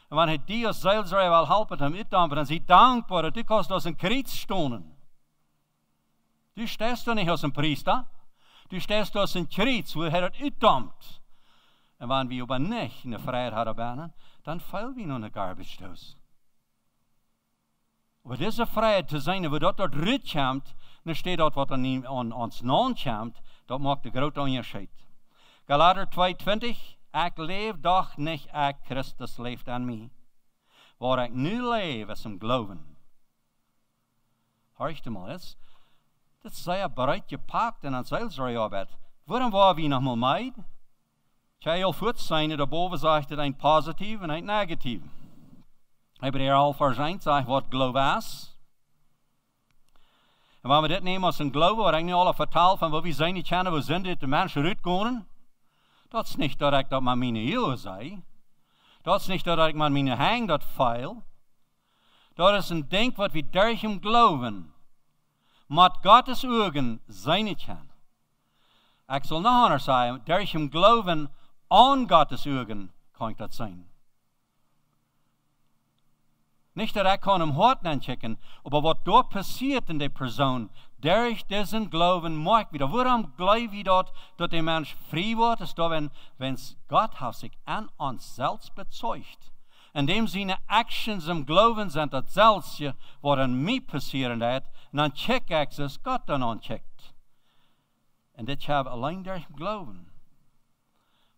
Und wenn er die als Seelsorger will helfen, hem uitdampen, dann sind dankbar, dass du kannst aus dem Krieg stonen. Du stehst da nicht als ein Priester, du stehst da als ein Krieg, wo er das uitdampt. Und wenn wir aber nicht in der Freiheit haben, dann fallen wir in eine Garbage-Dose. Aber diese Freiheit zu sein, wo dort rauskommt, dann steht dort, was an uns kommt, das macht den großen Unterschied. Galater 2,20, ich lebe doch nicht, ich, Christus leeft an mir. Waar ich nu lebe, ist im Glauben. Hörst du mal, das sei ja bereit gepackt in eine Seelsorgearbeit. Warum war wir noch mal meid? Ich habe ja kurz sein, da boven sagt ein positiv und ein negativ. Aber er al verzeiht, sagt, was Glaube ist. Und wenn wir das nehmen als ein Glaube, was ich nicht alle vertelt von wo wir sein, nicht kennen, wo sind die Menschen rausgehen, das ist nicht, dass ich das mit meinen Ehe sei. Das ist nicht, dass ich mit meinen Hängen das feil. Das ist ein Ding, was wir durch im Glauben mit Gottes Augen sein können. Ich soll noch anders sagen, durch im Glauben an Gottes Augen kann ich das sein. Nicht, dass ich kann im Hort anschauen, aber was dort passiert in der Person, durch diesen Glauben mag wieder. Warum glauben wir dort, dass der Mensch frei wird? Ist da, wenn Gott hat sich an uns selbst bezeugt. Indem seine Actions im Glauben sind, das selbst, was an mir passieren hat, und dann check ich, dass Gott dann ancheckt. Und das habe allein durch Glauben.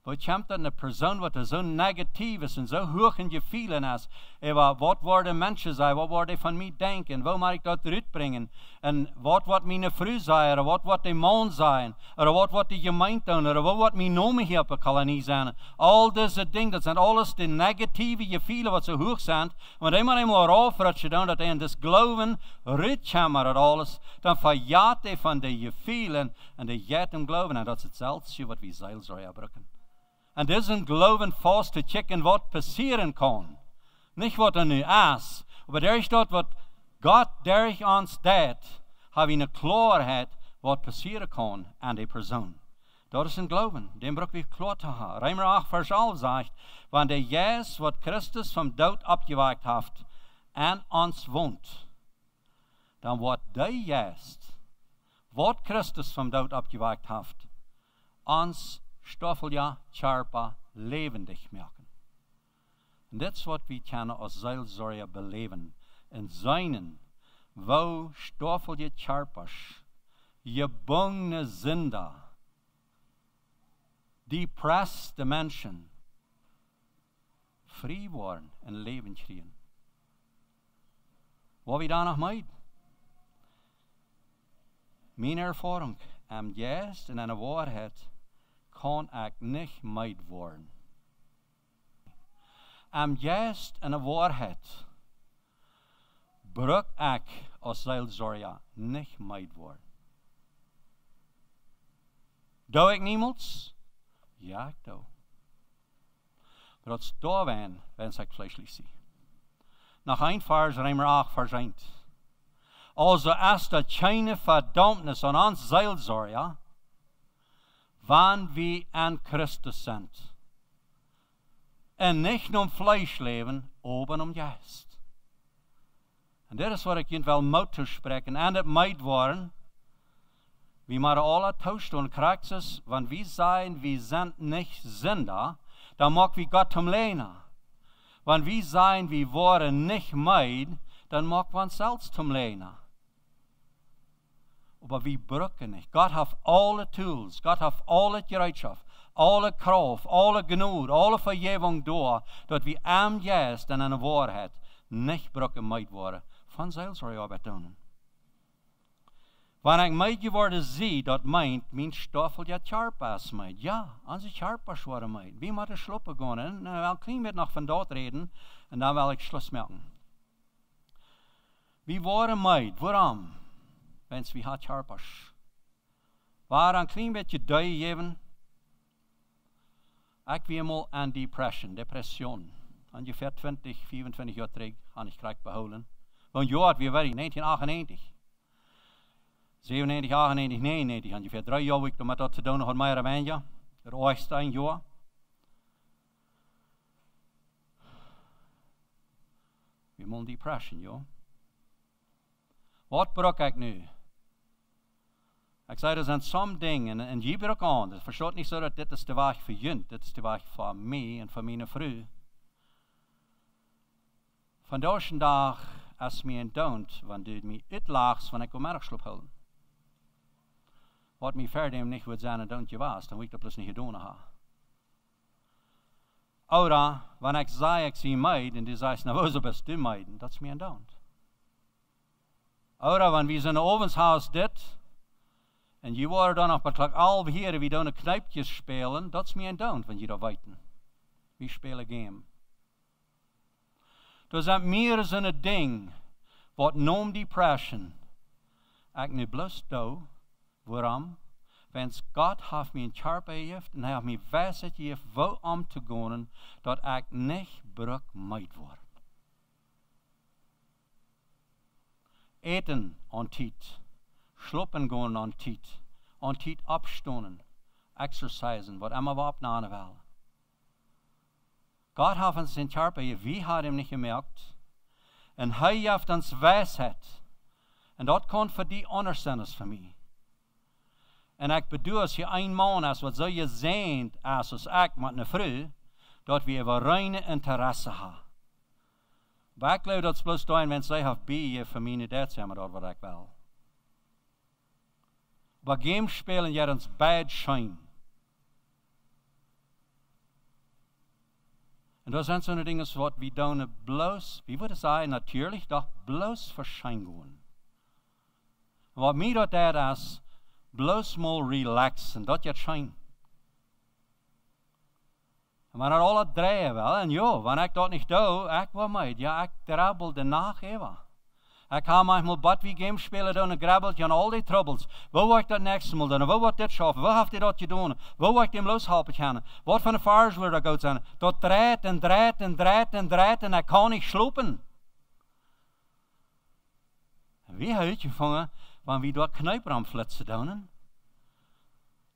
Wo kommt dann eine Person, die so negativ ist und so hoch in Gefühlen ist, was werden Menschen sein, was werden von mir denken, wo muss ich das zurückbringen, und was wird meine Frau sein, oder was wird der Mann sein, oder was wird die Gemeinde tun, oder was wird mein Name hier auf der Kolonie sein. All diese Dinge, das sind alles die negativen Gefühle, die so hoch sind, und wenn man einmal aufrutscht, dass er in das Glauben rutschhammer und alles, dann verjagt er von den Gefühlen und er geht im Glauben, und das ist das Selbst, was wir Seelsorger brauchen. Und diesen Glauben fast zu checken, was passieren kann. Nicht, was er nu ist, aber durch das, was Gott durch uns tut, haben wir eine Klarheit, was passieren kann an der Person. Das ist ein Glauben, den brauchen wir klar zu haben. Römer 8, Vers 11 sagt, wenn der Jesus, was Christus vom Tod abgewagt hat, an uns wohnt, dann wird der Jesus, was Christus vom Tod abgewagt hat, uns Stoffelja, Charpa, lebendig machen. Und das ist, was wir können als Seelsorger beleven. In seinen, wo Stoffelja, Charpas, gebungene Sünder, depresste Menschen, frei worden und Leben kriegen. Was wir da noch meiden? Meine Erfahrung am Geist und an der Wahrheit kann ich nicht meid worden. am juist en de waarheid bruk ik als Seelsorger niet meid worden. Doe ik niemands? Ja, ik doe. Maar dat is daar wenn ik vleeselijk zie. Nach een vers Römer 8 verzeind. Also ist das keine Verdammnis an uns Seelsorger, wann wir an Christus sind. En niet nur Fleisch leven, aber Geist. En dit is wat ik je wel moet toespreken. En het moet worden. We moeten alle toestand krijgen, want we zijn, we zijn niet Sünder, dan mag we Gott lehnen. Want we zijn, we worden niet meid, dan mag we ons zelfs lehnen. Aber we brücken nicht. Gott hat alle Tools, Gott hat alle Gereitschaft, alle Kraft, alle Gnade, alle Vergebung da, dass wir am Geist und an der Wahrheit nicht brücken meid worden von Seelsorgearbeit tun. Wenn ich meid geworden zie, dat meint, mijn stoffel ja charpas meid. Ja, onze charpas worden meid. Wie moet er schloppen gaan? En dan wil ik klein beetje nog van dat reden, en dan wil ik Schluss maken. Wie worden meid? Waarom? Wens wie hat charpas. Waar een klein beetje duie geven. Ik wie eenmaal aan depression. Ongeveer 20, 24 jaar terug, had ik krijg behouden. Want ja, wie werd ik? 1998. 97, 98, 99, ongeveer 3 jaar om met dat te doen, had mij er het eerste een jaar. We moeten depression, ja. Wat bruk ik nu? Ik zei, er zijn sommige dingen, en je bruk aan. Het verstaat niet zo dat dit is de weg voor jullie, dit is de weg voor mij en voor mijn vrouw. Vandaag een dag, als mij een don't, wanneer mij uitlaagt, wanneer ik op middagslap houden. Wat mij verder niet wil zijn, don't je was, dan wil ik dat plus niet gedaan hebben. Oder, wanneer ik zei, ik zie meid, en die zegt, nou, wo bist du meiden, dat is mij een don't. Oder, wanneer we zijn in Ovenshaus dit, en je wordt dan op het klok al hier, wie dan een knijpjes spelen, dat is mij een don't, wanneer je dat weten. We spelen game. Dus dat meer is een ding, wat noem depression. Ik nu blust doe. Waarom? Wens Gott heeft mij een charpe gegeven en hij heeft mij wijsheid gegeven waar om te gaan, dat ik niet bruk meid word. Eten aan tijd, slopen gaan aan tijd opstonen, exercisen, wat immer we opnemen willen. Gott heeft ons een charpe gegeven, wie had hem niet gemerkt? En hij heeft ons wijsheid. En dat kan voor die anders zijn als voor mij. En ik bedoel, als je een man is, wat zou je zijn als ik met een vrouw, dat we een reine interesse hebben. Maar ik geloof dat het bloos doen, wenn zij heeft bij voor mij niet dat zijn, maar dat wat ik wil. Maar games spelen je ons bad schijn. En dat zijn zo'n dingen wat we doen bloos, wie würde zeggen, natuurlijk, dat bloos voor schijn gaan. Wat mij dat is, bloos mal relaxen, dat je schijn. En wanneer alle draaien wel, en ja, wanneer ik dat niet doe, ik wil mij, ja, ik drabbel de nacht even. Ik ga manchmal bad wie games spelen doen en grabbelt je aan al die troubles. Waar wil ik dat nächste mal doen? Waar wil ik dit schaffen? Waar heeft hij dat gedaan? Waar wil ik hem loshelpen gaan? Wat voor een vaars wil dat goed zijn? Dat draait en draait en draait en draait en ik kan niet slopen. En wie houdt je vangen? Wanneer we door knijper aan flitsen doen,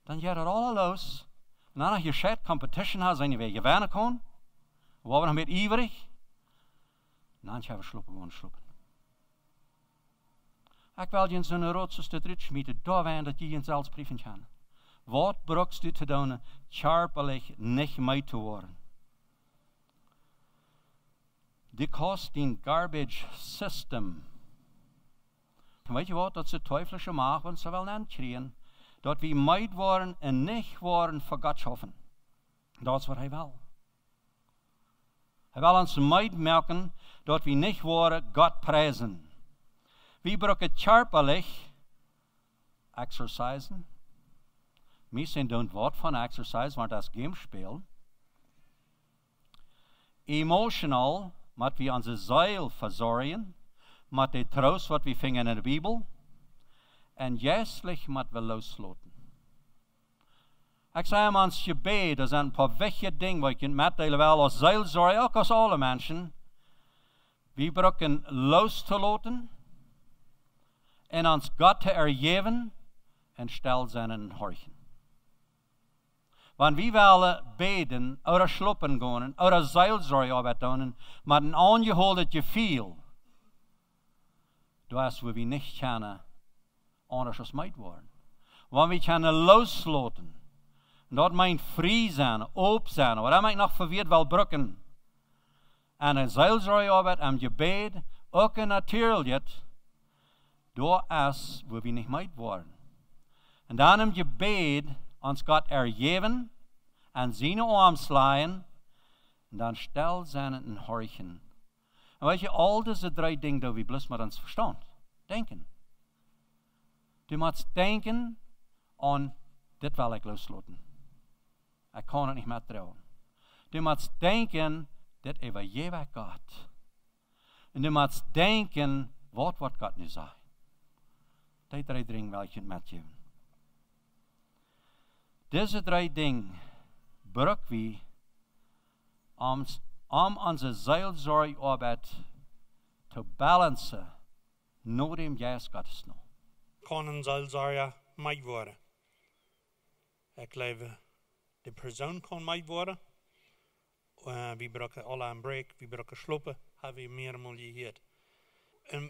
dan gaat het alle los. En dan als je shit competition hebt, zijn je weer gewinnen kan. We worden nog meer ijverig. En dan gaan we slopen. Ik wil je in zo'n roodste druk schmieden, daar zijn dat je je zelfs brieven kan. Wat brukst u te doen, charpelig niet mee te worden? Die kost een garbage system. Weet je wat, dat ze teuflische macht, want ze wel aankrijgen, dat we meid worden en niet worden voor God schaffen. Dat is wat hij wil. Hij wil ons meid merken, dat we niet worden God prijzen. We brücken charpelig exercisen. Wir sind don't wat van exercise, maar dat is game spelen. emotional, mit wir unsere Seele versorgen, mit der Trost, was wir finden in der Bibel, und geestlich mit wir loslaten. Ik zei hem ons gebed, dat is een paar wichtige dingen wat je meedelen wel als Seelsorger, ook als alle mensen. We brauchen los te laten en ons God te ergeven en stil zijn in horchen. Want we willen beden, oder schloppen gaan, oder Seelsorgearbeit doen, met een aangehouden gevoel, dat we niet kunnen anders als meid worden. Want we kunnen loslaten. Dat meint vrij zijn, open zijn, wat hij nog verweerd wil brukken. En een Seelsorgearbeit en gebed, ook natuurlijk, door is waar we niet meid worden. En dan im gebed ons God ergeven en zijn arm slaan, en dan stil zijn en horchen. En weet je, al deze drie dingen dat we bloos met ons verstand. Denken. Du moet denken aan, dit wil ik loslaten. Ik kan het niet meer trouwen. Du moet denken, dat evangelie God. En du moet denken, wat God nu zei. Die drie dingen wil ik je metgeven. Deze drie dingen bruk we om onze Seelsorgearbeit te balancen, naar dem Geist Gottes nog. Kan een Seelsorger meid worden? Ik geloof, de persoon kan meid worden. We brauchen alle een break, we brauchen sloppen, hebben we meermaals gehoord.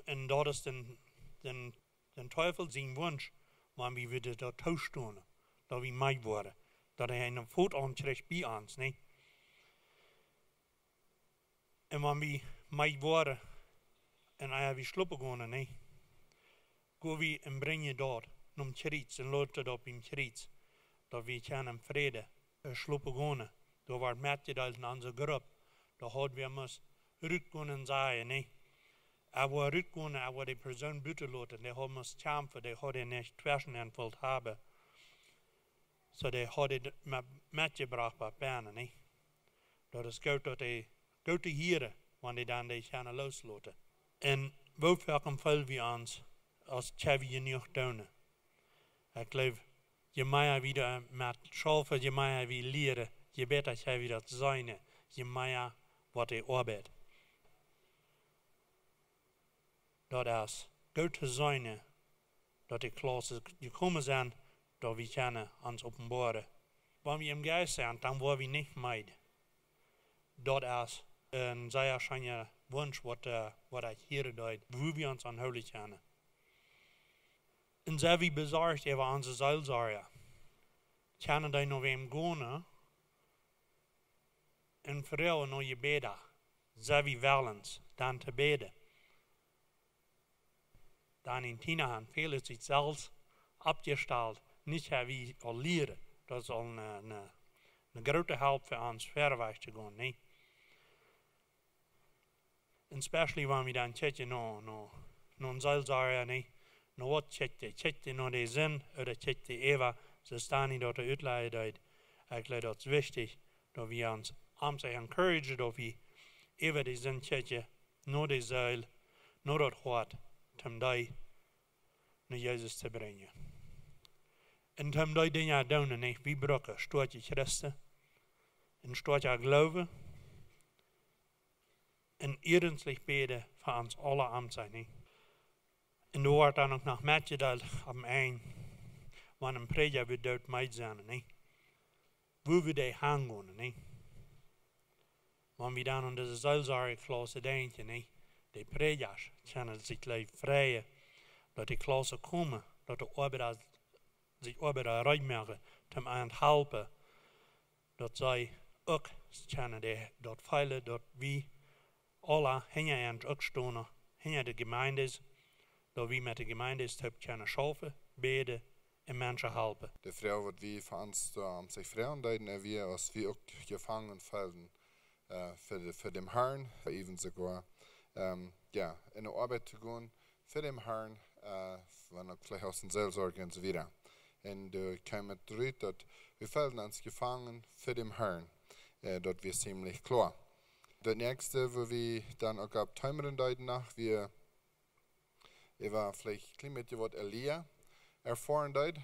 En dat is den Teufel zijn wunsch, wanneer we dat toestonen, dat we meid worden. Dat hij een voet aantrekt bij ons, nee? En wanneer we meid worden, en hij we sloppen gaan, nee? Gaan we en brengen dat, om kriets, en laten dat op in kriets, dat we kunnen vrede sloppen gaan. Dat wordt metgedeeld in onze groep. Dat hadden we ons uitgaan en zeggen, nee. Er wordt uitgaan, er wordt de persoon buiten laten. Die hadden ons kämpfen, die hadden niet twersenenvuld hebben. So die hadden metgebracht bij bijna, nee. Dat is goed dat die gute hieren, wanneer dan die kunnen loslaten. En wofür vullen we ons, als we je niet doen. Ik geloof, je moet weer met schaffen, je moet weer leren. Je beter jij weer dat zijn, je moet wat je arbeid. Dat is goed te zijn, dat die klassen gekomen zijn, dat we kunnen ons openbaren. Wanneer we im Geist zijn, dan worden we niet meid. Dat is een zeer schijne wunsch, wat ik hier doe, hoe we ons aanhouden kunnen. En zijn we bezorgd over onze Seelsorger. Kunnen die naar wem gaan? En vooral naar je beden. Zijn we wellens dan te beden. Dan in Tina veel is het zelfs opgesteld. Niet hebben we al leren. Dat is al een grote hulp voor ons verder weg te gaan. Nee. En especially wanneer we dan checken naar een Seelsorger, nee. Nou wat check je naar de zin, of check je even, ze staan niet dat uitleiden. Ik geloof dat is wichtig, dat we ons zich encouragen, dat we even de zin checken, naar de zeil, naar dat hart, om die naar Jezus te brengen. En om die dingen te doen, nee, we brauchen stootje Christen, een stootje geloven, en ernstig beden voor ons alle am zijn, nee. En er wordt dan ook nog metgedeeld op een, wanneer een prediker weer dood meid zijn, nee. Hoe we die hangen, nee. Wanneer we dan onder de Seelsorgerklasse denken, nee. Die predikers kunnen zich leven vrijen, dat die klasse komen, dat de arbeiders zich arbeiders uitmaken, om aan te helpen, dat zij ook kunnen dat veilen, dat we alle hinger aan ook staan, hinger de gemeentes, dat we met de gemeentes kunnen schaffen, beden en mensen helpen. De vrouw wat we voor ons zich vrouwen en we als we ook gevangen vallen voor de Herrn, even sogar ja, in de arbeid te gaan voor de Herrn, van ook gleich aus den Seelsorge und so weiter. En de komen eruit dat we vallen ons gevangen voor de Herrn, dat we ziemlich klar. Das nächste, wo wir dann auch ab Timeren deuten nach, wir war vielleicht ein bisschen was Elia erfahren deut,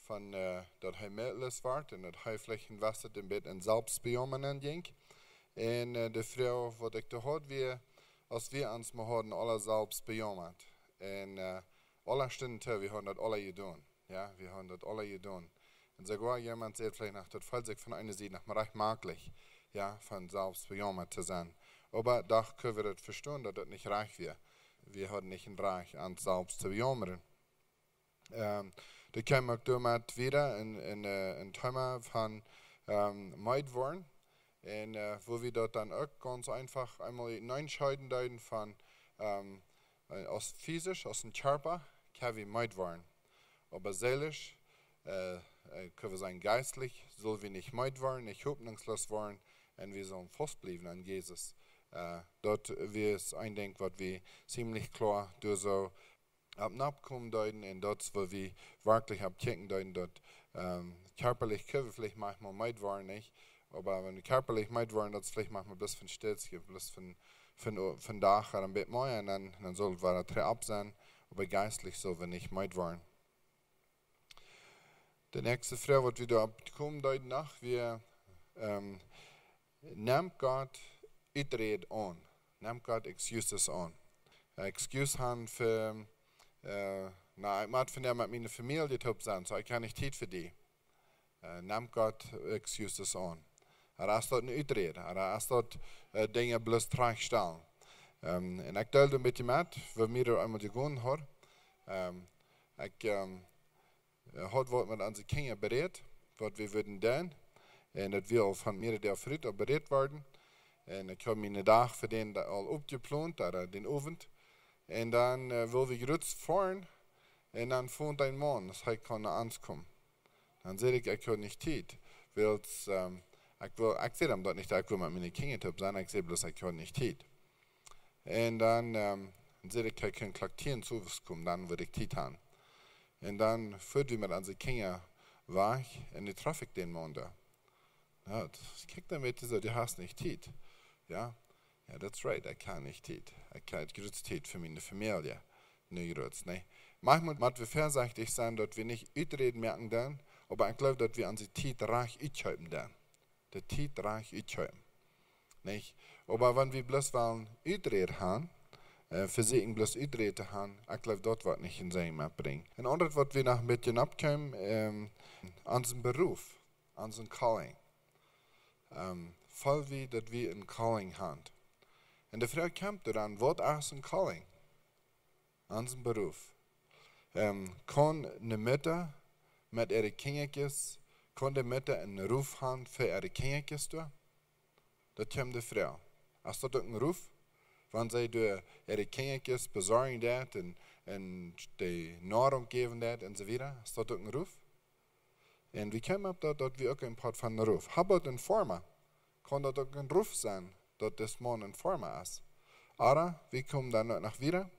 von dass er mittellos war und dass er vielleicht investiert ein bisschen in Selbstbejammung ging. Und die Frau, was ich da hatte, wir, als wir uns mal hatten, alle selbst bejammert. Und alle Stunden, wir haben das alle getan. Ja, wir haben das alle getan. Und sogar jemand sagt vielleicht, das fällt sich von einer Seite nach recht möglich, ja, von selbst bejammert zu sein. Aber doch können wir das verstehen, dass das nicht reich wäre. Wir haben nicht ein Reich, uns selbst zu bejammern. Da kam auch damit wieder ein Thema von Meid worden. Und wo wir dort dann auch ganz einfach einmal entscheiden deuten von aus physisch, aus dem Körper, kann wir Meid werden. Aber seelisch, können wir sein geistlich, soll wir nicht Meid werden, nicht hoffnungslos werden, und wir sollen festbleiben an Jesus. Dort wird es ein Ding, was wir ziemlich klar durch so abkommen deuten, und dort, wo wir wirklich abchecken deuten, dort körperlich können wir vielleicht manchmal Meid werden, nicht? Aber wenn wir körperlich Meid werden, das vielleicht manchmal ein bisschen stets gibt, ein bisschen von Dach ein bisschen mehr, und dann soll wir das ab sein, aber geistlich soll wir nicht Meid werden. Die nächste Frage, was wir da abkommen deuten nach, wir nimmt Gott Uitred aan. Neem Gott excuses aan. Excuse han für, ik moet vandaag met mijn familie op zijn, so ik kan niet tijd voor die. Neem Gott excuses aan. Als dat niet uitreden, als dat dingen bloß terugstellen. En ik deelde een beetje met, wat mij er eenmaal gegaan had. Ik had wat met onze kinderen bereid, wat we wilden doen. En dat we al van meerdere vrienden bereid worden. En ik heb mijn dag voor den al opgeplant, den avond. En dan wil we gerust fahren. En dan vond een man, dat hij kon naar ons komen. Dan zei ik heb niet tijd. Ik zei hem dat niet, ik wil met mijn kinderen op zijn. Ik zei bloß, ik heb niet tijd. En dan zei ik, hij kan klaktieren zu was komen, dan wil ik tijd hebben. En dan voerde we met onze kinderen weg en dan traf ik den man daar. Ja, kijk dan met je, die hast niet tijd. Ja, that's right, ik kan niet tijd. Ik heb gerust tijd voor mijn familie. Nee, gerust, nee. Manchmal müssen wir vorsichtig sein, dass wir nicht uitreden merken dann, aber ich glaube, dass wir unsere Zeit reich uitschreiben dann. Die Zeit reich uitschreiben. Nicht? Aber wenn wir bloß wollen uitreden haben, versuchen bloß uitreden haben, ich glaube, das wird nicht in sein mitbringen. Und anderes, was wir noch ein bisschen abkommen, unseren Beruf, unseren Calling. Voll wie, dass wir ein Calling haben. Und die Frage kommt dann, was ist ein Calling? Unseren Beruf. Kann eine Mutter mit ihren Kindern, kann die Mutter einen Ruf haben für ihre Kinder tun? Das kommt die Frau. Ist das ein Ruf? Wenn sie durch ihre Kinder besorgen dat und die Nahrung geben dat und so weiter, ist das ein Ruf? Und wie kommen wir dass wir auch ein Part von einem Ruf? Aber in Forma kann das auch ein Ruf sein, dass das Mann in Forma ist. Aber wir kommen dann noch wieder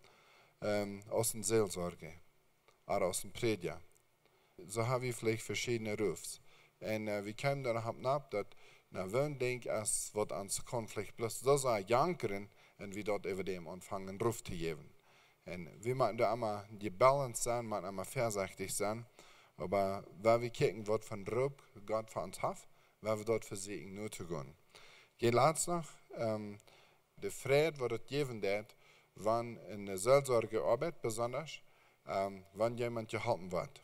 aus der Seelsorge oder aus dem Prediger. So haben wir vielleicht verschiedene Rufs. Und wir kommen dann ab, dass wenn denk es wird uns Konflikt bloß so sein jankern und wir dort über dem anfangen einen Ruf zu geben. Und wir müssen da immer die Balance sein, müssen immer vorsichtig sein. Aber wenn wir gucken, was von Druck Gott für uns hat, werden wir dort versuchen, nur zu gehen. Geht laatst noch, die Friede, was es geben wird, wenn in der Seelsorge arbeitet, besonders, wenn jemand geholfen wird.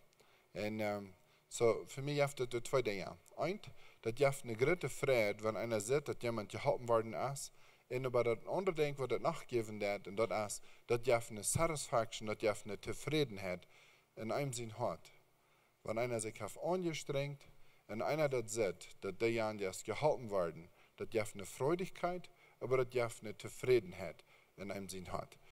Und so für mich gibt es zwei Dinge. Eins, das gibt eine große Freude, wenn einer sieht, dass jemand geholfen worden ist. Und aber das andere Ding, was das nachgeben wird, und das ist, das gibt eine Satisfaction, das gibt eine Zufriedenheit in einem Sinn hat. Wenn einer sich auf angestrengt und einer das sieht, dass derjenige ist geholfen worden, das gibt eine Freudigkeit, aber das gibt eine Zufriedenheit in einem Sinn hat.